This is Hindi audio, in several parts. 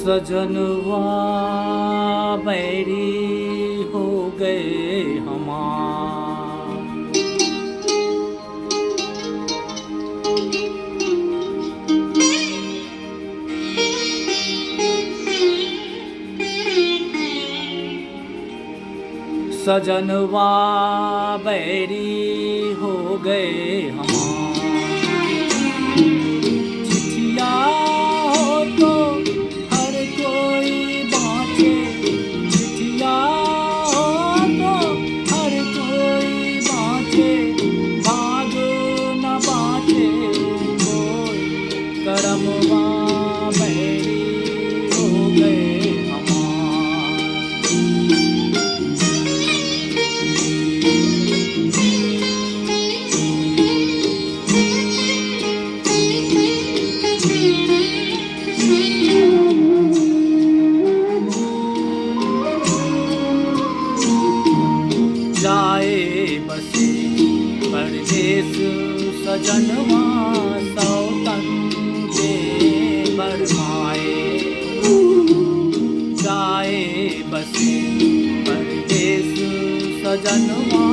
सजनवा बैरी हो गए हमार। सजनवा बैरी हो गए हमार। चिट्ठिया हो तो हर कोई बाँचे, चिट्ठिया हो तो हर कोई बाँचे, भाग न बाँचे कोई, करमवा बैरी हो गए हमार। जाए बसे परदेस सजनवा सौतन के बरमाए। जाए बसे परदेस सजनवा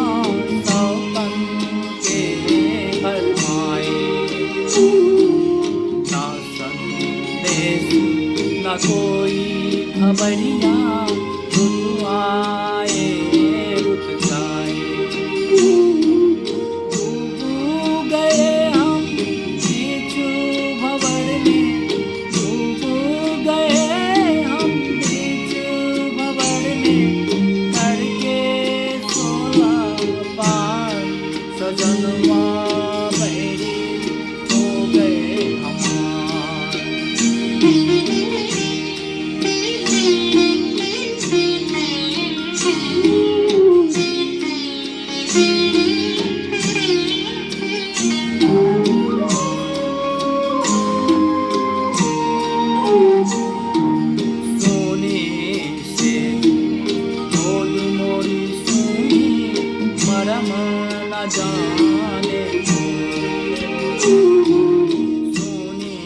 सौतन के बरमाए। ना संदेश न कोई खबरिया, रुत आए रुत जाए। डूब गए हम बीच भंवर में, डूब गए हम बीच भंवर में, करके सोला पार सजनवा बैरी हो गए हमार। सोने से गोद मोरी सुनी, मरम न जाने को। सोने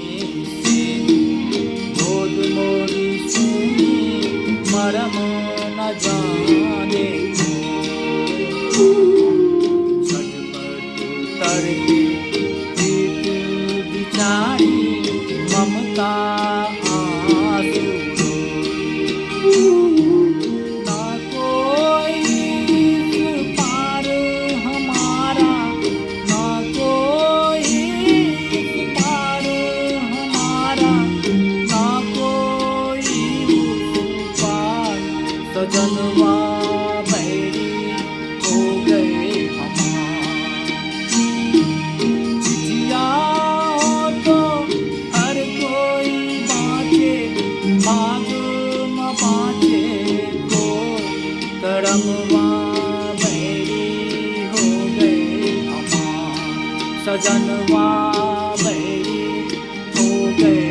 से गोद मोरी सुनी, मरम न जाने को। झटपट करके प्रीत बिचारी, ममता आंसू ना कोई इस पार हमारा, ना कोई इस पार हमारा, ना कोई उस पार सजनवा बैरी हो गए हमार। चिट्ठिया हो तो हर कोई बाँचे, भाग न बाँचे कोई, करमवा बैरी हो गए हमार। सजनवा बैरी हो गए